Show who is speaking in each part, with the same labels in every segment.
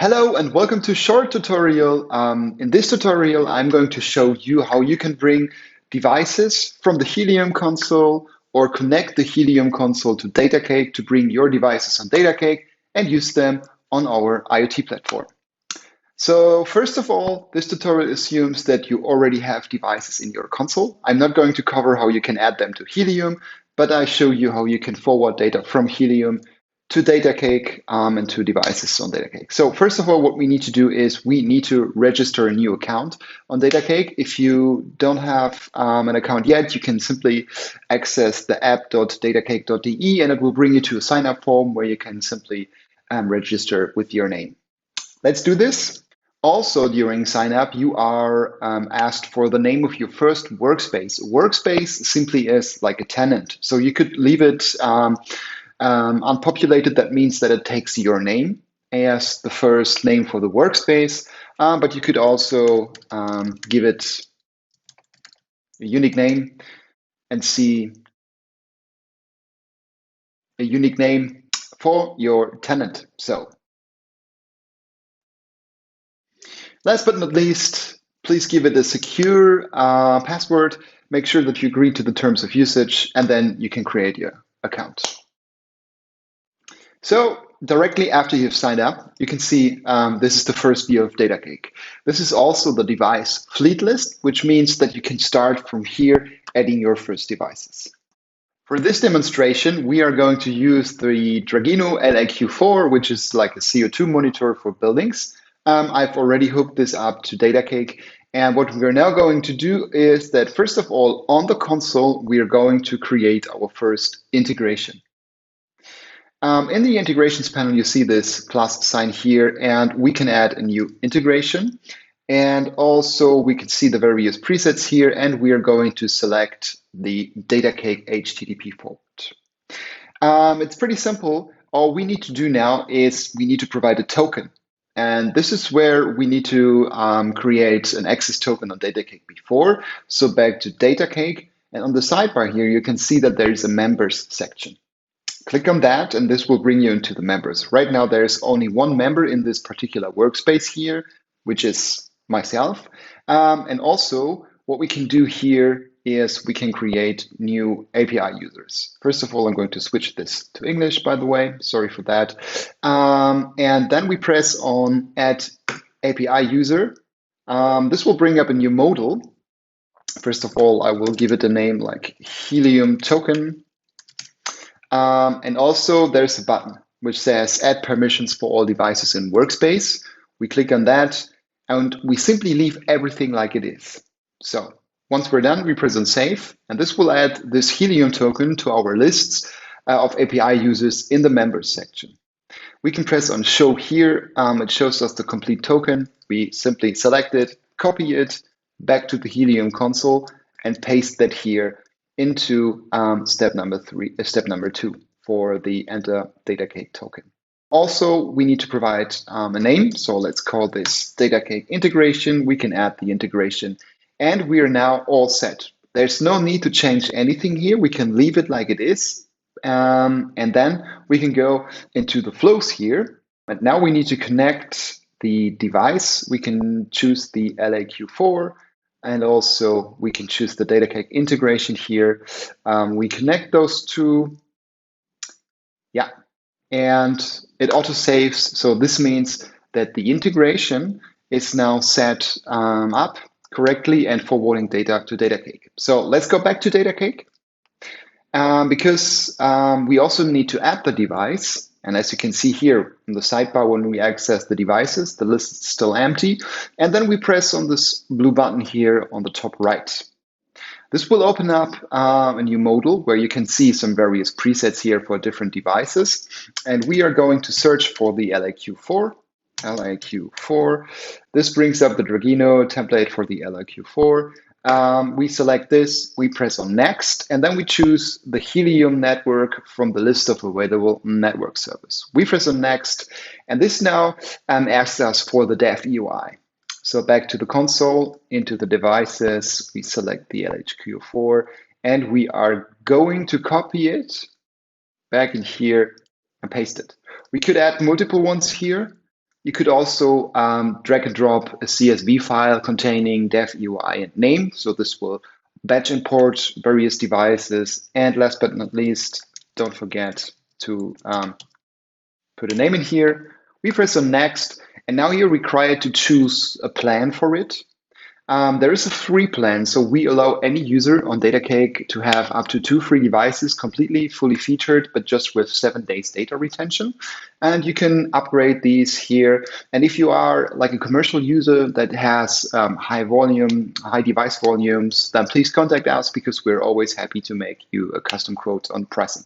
Speaker 1: Hello and welcome to short tutorial. In this tutorial, I'm going to show you how you can bring devices from the Helium console or connect the Helium console to Datacake to bring your devices on Datacake and use them on our IoT platform. So first of all, this tutorial assumes that you already have devices in your console. I'm not going to cover how you can add them to Helium, but I show you how you can forward data from Helium to Datacake and to devices on Datacake. So first of all, what we need to do is we need to register a new account on Datacake. If you don't have an account yet, you can simply access the app.datacake.de and it will bring you to a sign-up form where you can simply register with your name. Let's do this. Also, during sign up, you are asked for the name of your first workspace. Workspace simply is like a tenant. So you could leave it unpopulated. That means that it takes your name as the first name for the workspace. But you could also give it a unique name and see a unique name for your tenant. So last but not least, please give it a secure password. Make sure that you agree to the terms of usage, and then you can create your account. So directly after you've signed up, you can see this is the first view of Datacake. This is also the device fleet list, which means that you can start from here adding your first devices. For this demonstration, we are going to use the Dragino LAQ4, which is like a CO2 monitor for buildings. I've already hooked this up to Datacake. And what we're now going to do is that, first of all, on the console, we are going to create our first integration. In the integrations panel, you see this plus sign here, and we can add a new integration. And also we can see the various presets here, and we are going to select the Datacake HTTP forward. It's pretty simple. All we need to do now is we need to provide a token. And this is where we need to create an access token on Datacake before. So back to Datacake. And on the sidebar here, you can see that there is a members section. Click on that, and this will bring you into the members. Right now, there's only one member in this particular workspace here, which is myself. And also, what we can do here is we can create new API users. First of all, I'm going to switch this to English, by the way. Sorry for that. And then we press on Add API User. This will bring up a new modal. First of all, I will give it a name like Helium Token. And also, there's a button which says Add Permissions for all devices in Workspace. We click on that, and we simply leave everything like it is. So once we're done, we press on Save, and this will add this Helium token to our lists of API users in the Members section. We can press on Show here. It shows us the complete token. We simply select it, copy it back to the Helium console, and paste that here into step number 2 for the Enter Datacake token. Also, we need to provide a name. So let's call this Datacake Integration. We can add the integration, and we are now all set. There's no need to change anything here. We can leave it like it is. And then we can go into the flows here. And now we need to connect the device. We can choose the LAQ4. And also we can choose the Datacake integration here. We connect those two. Yeah, and it auto saves. So this means that the integration is now set up correctly and forwarding data to Datacake. So let's go back to Datacake because we also need to add the device. And as you can see here in the sidebar, when we access the devices, the list is still empty. And then we press on this blue button here on the top right. This will open up a new modal where you can see some various presets here for different devices. And we are going to search for the LAQ4. LAQ4. This brings up the Dragino template for the LAQ4. We select this, we press on Next, and then we choose the Helium network from the list of available network service. We press on Next, and this now asks us for the dev UI. So back to the console, into the devices, we select the LAQ4, and we are going to copy it back in here and paste it. We could add multiple ones here. You could also drag and drop a CSV file containing dev UI and name. So this will batch import various devices. And last but not least, don't forget to put a name in here. We press on next, and now you're required to choose a plan for it. There is a free plan, so we allow any user on Datacake to have up to 2 free devices completely fully featured, but just with 7 days data retention. And you can upgrade these here. And if you are like a commercial user that has high volume, high device volumes, then please contact us because we're always happy to make you a custom quote on pricing.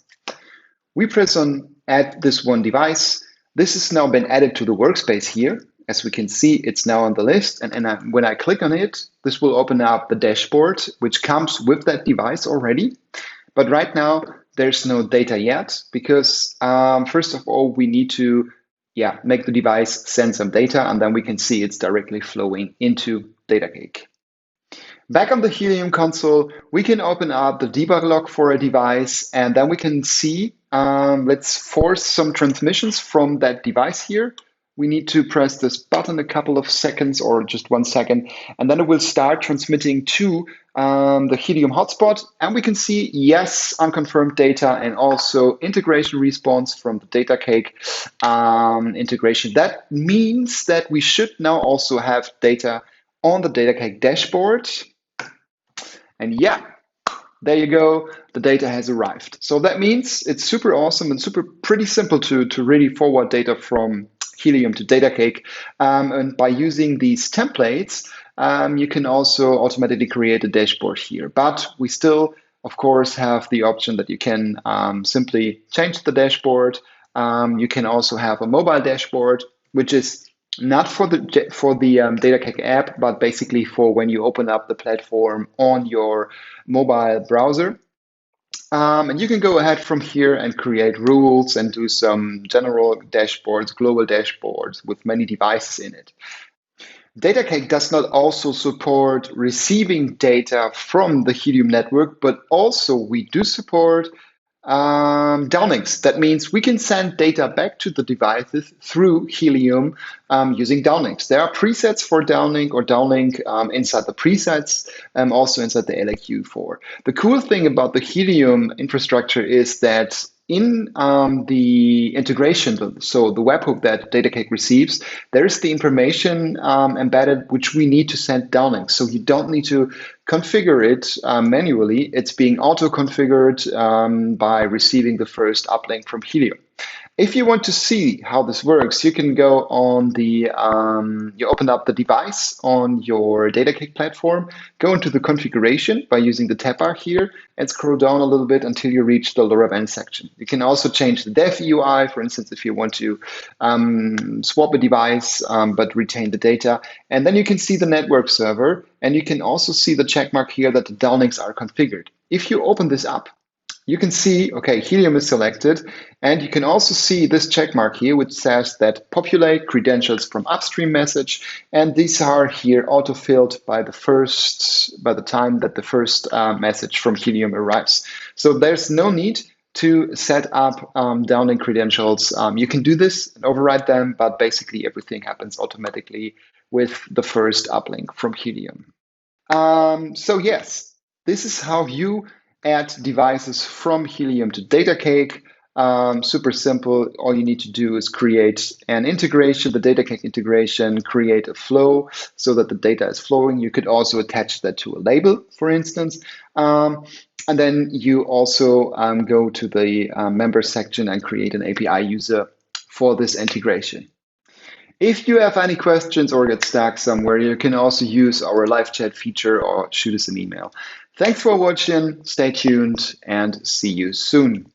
Speaker 1: We press on add this one device. This has now been added to the workspace here. As we can see, it's now on the list. And when I click on it, this will open up the dashboard, which comes with that device already. But right now, there's no data yet because first of all, we need to make the device send some data, and then we can see it's directly flowing into Datacake. Back on the Helium console, we can open up the debug log for a device, and then we can see, let's force some transmissions from that device here. We need to press this button a couple of seconds or just 1 second, and then it will start transmitting to the Helium hotspot. And we can see, yes, unconfirmed data and also integration response from the Datacake integration. That means that we should now also have data on the Datacake dashboard. And yeah, there you go. The data has arrived. So that means it's super awesome and pretty simple to really forward data from Helium to Datacake. And by using these templates, you can also automatically create a dashboard here. But we still, of course, have the option that you can simply change the dashboard. You can also have a mobile dashboard, which is not for the Datacake app, but basically for when you open up the platform on your mobile browser. And you can go ahead from here and create rules and do some general dashboards, global dashboards with many devices in it. Datacake does not also support receiving data from the Helium network, but also we do support downlinks. That means we can send data back to the devices through Helium using downlinks. There are presets for downlink or downlink inside the presets, also inside the LAQ4. The cool thing about the Helium infrastructure is that in the integration, so the webhook that Datacake receives, there is the information embedded which we need to send downlinks. So you don't need to configure it manually. It's being auto-configured by receiving the first uplink from Helium. If you want to see how this works, you can go on the, you open up the device on your Datacake platform, go into the configuration by using the tab bar here, and scroll down a little bit until you reach the LoRaWAN section. You can also change the dev UI, for instance, if you want to swap a device but retain the data. And then you can see the network server, and you can also see the check mark here that the downlinks are configured. If you open this up, you can see, okay, Helium is selected, and you can also see this check mark here, which says that populate credentials from upstream message, and these are here auto-filled by the time that the first message from Helium arrives. So there's no need to set up downlink credentials. You can do this and override them, but basically everything happens automatically with the first uplink from Helium. So yes, this is how you add devices from Helium to Datacake. Super simple. All you need to do is create an integration, the Datacake integration, create a flow so that the data is flowing. You could also attach that to a label, for instance. And then you also go to the members section and create an API user for this integration. If you have any questions or get stuck somewhere, you can also use our live chat feature or shoot us an email. Thanks for watching, stay tuned, and see you soon.